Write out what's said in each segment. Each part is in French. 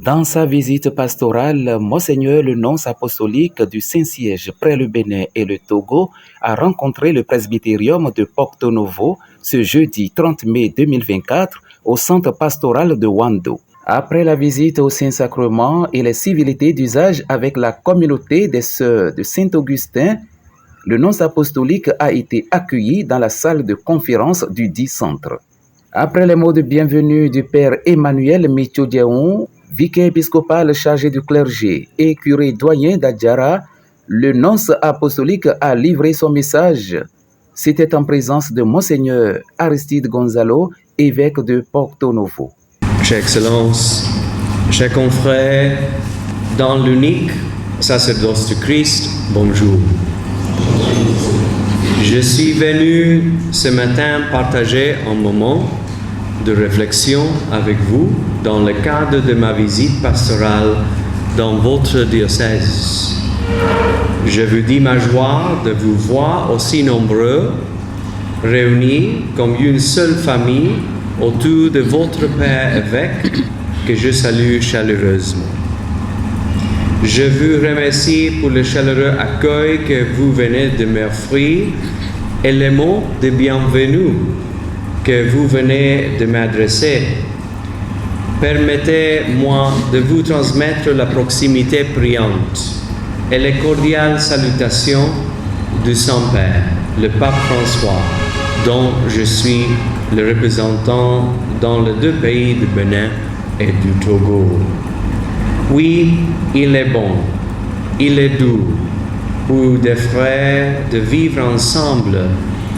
Dans sa visite pastorale, Monseigneur le nonce apostolique du Saint-Siège près le Bénin et le Togo a rencontré le presbytérium de Porto Novo ce jeudi 30 mai 2024 au centre pastoral de Wando. Après la visite au Saint-Sacrement et les civilités d'usage avec la communauté des Sœurs de Saint-Augustin, le nonce apostolique a été accueilli dans la salle de conférence du dit centre. Après les mots de bienvenue du père Emmanuel Mithiodiaon, vicaire épiscopal chargé du clergé et curé doyen d'Adjara, le nonce apostolique a livré son message. C'était en présence de Monseigneur Aristide Gonzalo, évêque de Porto Novo. Chère Excellence, chers confrères, dans l'unique sacerdoce du Christ, bonjour. Je suis venu ce matin partager un moment de réflexion avec vous dans le cadre de ma visite pastorale dans votre diocèse. Je vous dis ma joie de vous voir aussi nombreux, réunis comme une seule famille autour de votre Père évêque que je salue chaleureusement. Je vous remercie pour le chaleureux accueil que vous venez de m'offrir et les mots de bienvenue que vous venez de m'adresser. Permettez-moi de vous transmettre la proximité priante et les cordiales salutations du Saint-Père, le Pape François, dont je suis le représentant dans les deux pays du Bénin et du Togo. Oui, il est bon, il est doux, pour des frères de vivre ensemble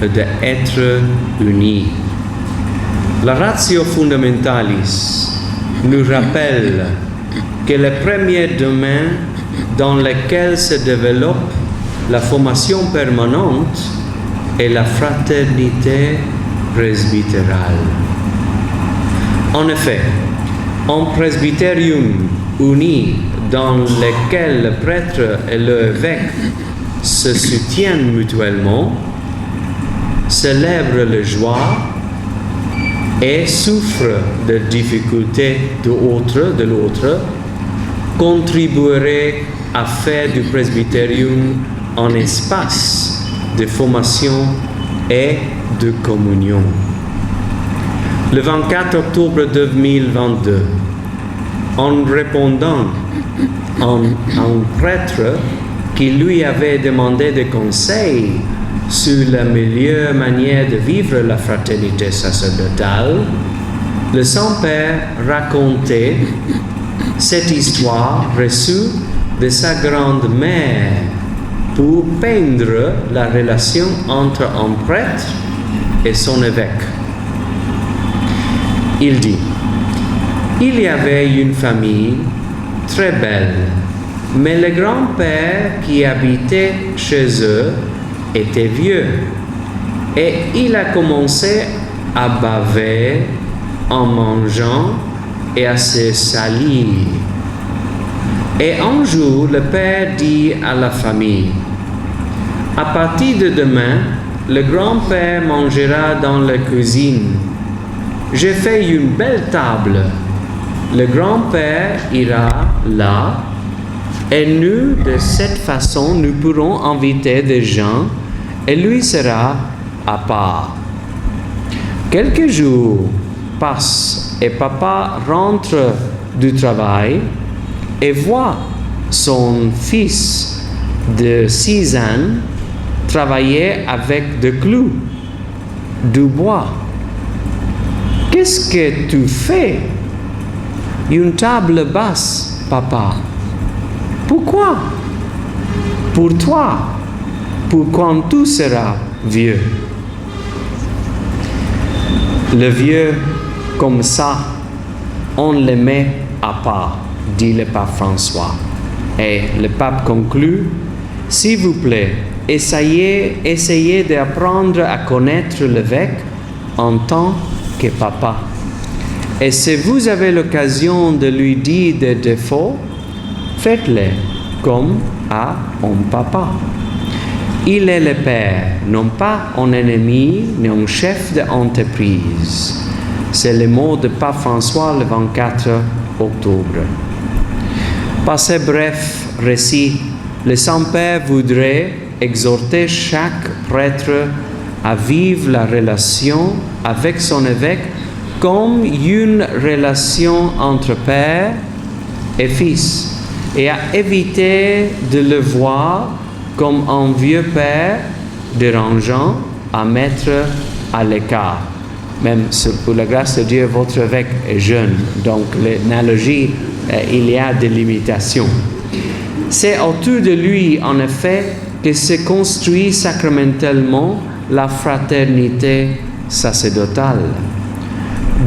et d'être unis. La ratio fundamentalis nous rappelle que le premier domaine dans lequel se développe la formation permanente est la fraternité presbytérale. En effet, un presbytérium uni dans lequel le prêtre et l'évêque se soutiennent mutuellement, célèbrent les joies et souffrent de difficultés de l'autre, contribuerait à faire du presbytérium un espace de formation et de communion. Le 24 octobre 2022, en répondant à un prêtre qui lui avait demandé des conseils sur la meilleure manière de vivre la fraternité sacerdotale, le Saint-Père racontait cette histoire reçue de sa grand-mère pour peindre la relation entre un prêtre et son évêque. Il dit: il y avait une famille très belle, mais le grand-père qui habitait chez eux était vieux et il a commencé à baver en mangeant et à se salir. Et un jour, le père dit à la famille: à partir de demain, le grand-père mangera dans la cuisine. J'ai fait une belle table. Le grand-père ira là et nous, de cette façon, nous pourrons inviter des gens et lui sera à part. Quelques jours passent et papa rentre du travail et voit son fils de 6 ans travailler avec des clous, du bois. Qu'est-ce que tu fais? Une table basse, papa. Pourquoi? Pour toi, pour quand tu seras vieux. Le vieux, comme ça, on le met à part, dit le pape François. Et le pape conclut: s'il vous plaît, essayez d'apprendre à connaître l'évêque en tant que papa. Et si vous avez l'occasion de lui dire des défauts, faites-le comme à un papa. Il est le père, non pas un ennemi, ni un chef d'entreprise. C'est le mot de Pape François le 24 octobre. Par ces brefs récits, le Saint-Père voudrait exhorter chaque prêtre à vivre la relation avec son évêque comme une relation entre père et fils, et à éviter de le voir comme un vieux père dérangeant à mettre à l'écart. Même pour la grâce de Dieu, votre évêque est jeune, donc l'analogie, il y a des limitations. C'est autour de lui, en effet, que se construit sacramentellement la fraternité sacerdotale.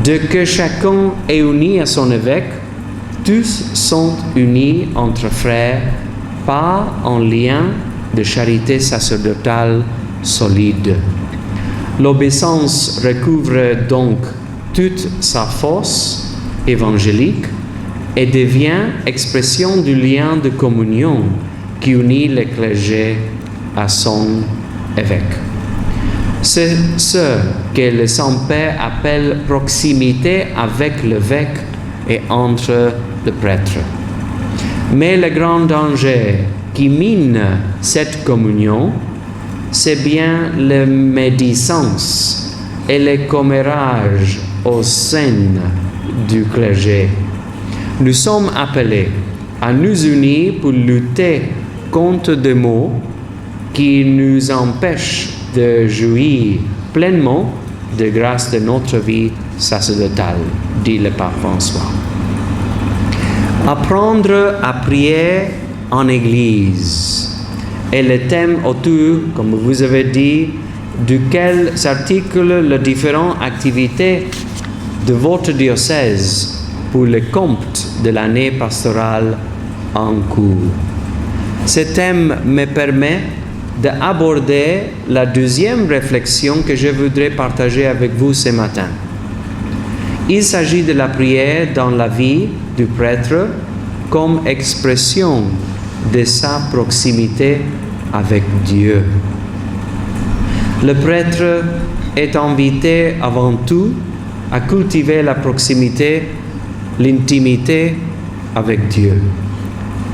De que chacun est uni à son évêque, tous sont unis entre frères par un lien de charité sacerdotale solide. L'obéissance recouvre donc toute sa force évangélique et devient expression du lien de communion qui unit le clergé à son évêque. C'est ce que le Saint-Père appelle proximité avec l'évêque et entre le prêtre. Mais le grand danger qui mine cette communion, c'est bien la médisance et le commérage au sein du clergé. Nous sommes appelés à nous unir pour lutter contre des maux qui nous empêchent de jouir pleinement de grâce de notre vie sacerdotale, dit le pape François. Apprendre à prier en Église est le thème autour, comme vous avez dit, duquel s'articulent les différentes activités de votre diocèse pour le compte de l'année pastorale en cours. Ce thème me permet d'aborder la deuxième réflexion que je voudrais partager avec vous ce matin. Il s'agit de la prière dans la vie du prêtre comme expression de sa proximité avec Dieu. Le prêtre est invité avant tout à cultiver la proximité, l'intimité avec Dieu.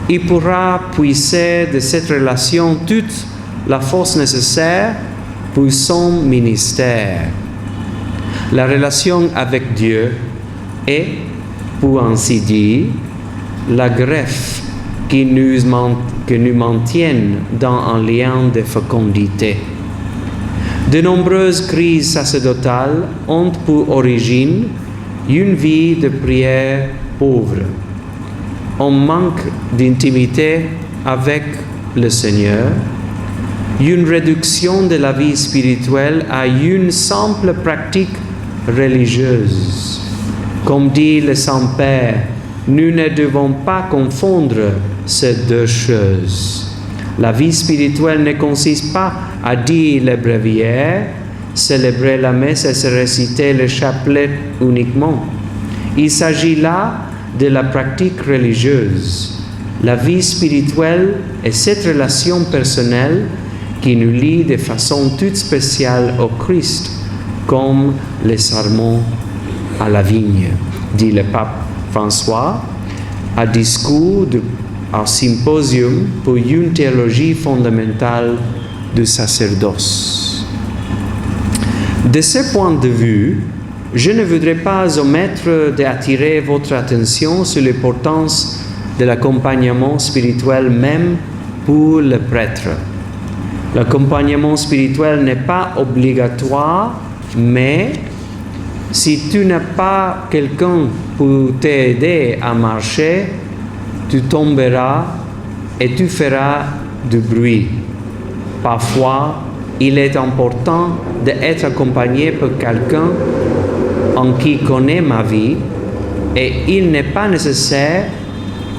Il pourra puiser de cette relation toute la force nécessaire pour son ministère. La relation avec Dieu est, pour ainsi dire, la greffe qui nous maintienne dans un lien de fécondité. De nombreuses crises sacerdotales ont pour origine une vie de prière pauvre, un manque d'intimité avec le Seigneur, une réduction de la vie spirituelle à une simple pratique religieuse. Comme dit le Saint-Père, nous ne devons pas confondre ces deux choses. La vie spirituelle ne consiste pas à dire les bréviaires, célébrer la messe et se réciter le chapelet uniquement. Il s'agit là de la pratique religieuse. La vie spirituelle est cette relation personnelle qui nous lie de façon toute spéciale au Christ, comme les sermons à la vigne, dit le pape François, à discours au symposium pour une théologie fondamentale du sacerdoce. De ce point de vue, je ne voudrais pas omettre d'attirer votre attention sur l'importance de l'accompagnement spirituel même pour le prêtre. L'accompagnement spirituel n'est pas obligatoire, mais si tu n'as pas quelqu'un pour t'aider à marcher, tu tomberas et tu feras du bruit. Parfois, il est important d'être accompagné par quelqu'un en qui connaît ma vie, et il n'est pas nécessaire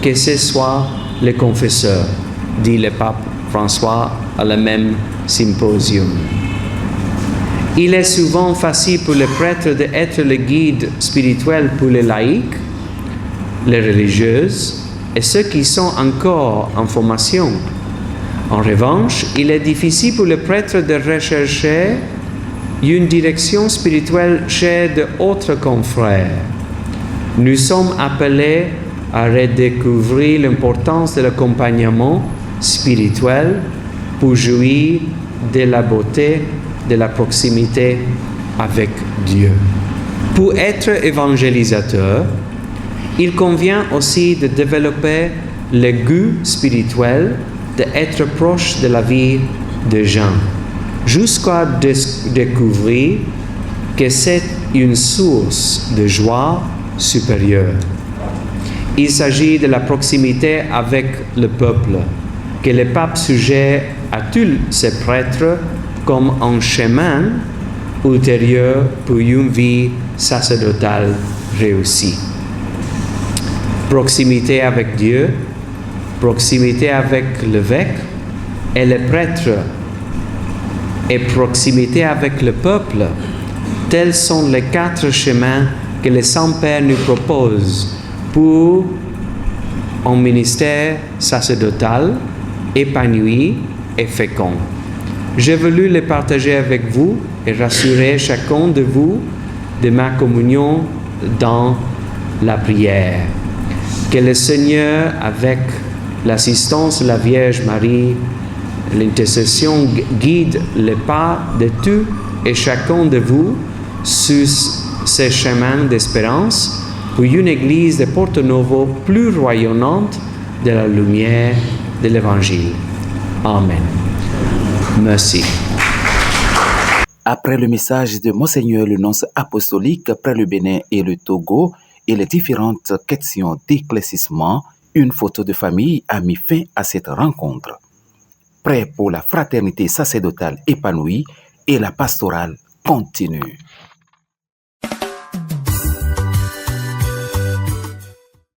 que ce soit le confesseur, dit le pape François à le même symposium. Il est souvent facile pour les prêtres d'être le guide spirituel pour les laïcs, les religieuses et ceux qui sont encore en formation. En revanche, il est difficile pour les prêtres de rechercher une direction spirituelle chez d'autres confrères. Nous sommes appelés à redécouvrir l'importance de l'accompagnement spirituel pour jouir de la beauté de la proximité avec Dieu. Pour être évangélisateur, il convient aussi de développer le goût spirituel d'être proche de la vie des gens, jusqu'à découvrir que c'est une source de joie supérieure. Il s'agit de la proximité avec le peuple, que le pape suggère à tous ses prêtres comme un chemin ultérieur pour une vie sacerdotale réussie. Proximité avec Dieu, proximité avec l'évêque et le prêtre, et proximité avec le peuple, tels sont les 4 chemins que le Saint-Père nous propose pour un ministère sacerdotal épanoui et fécond. J'ai voulu les partager avec vous et rassurer chacun de vous de ma communion dans la prière. Que le Seigneur, avec l'assistance de la Vierge Marie, l'intercession guide les pas de tous et chacun de vous sur ces chemins d'espérance pour une Église de Porto Novo plus rayonnante de la lumière de l'Évangile. Amen. Merci. Après le message de Monseigneur le nonce apostolique près le Bénin et le Togo et les différentes questions d'éclaircissement, une photo de famille a mis fin à cette rencontre. Prêt pour la fraternité sacerdotale épanouie et la pastorale continue.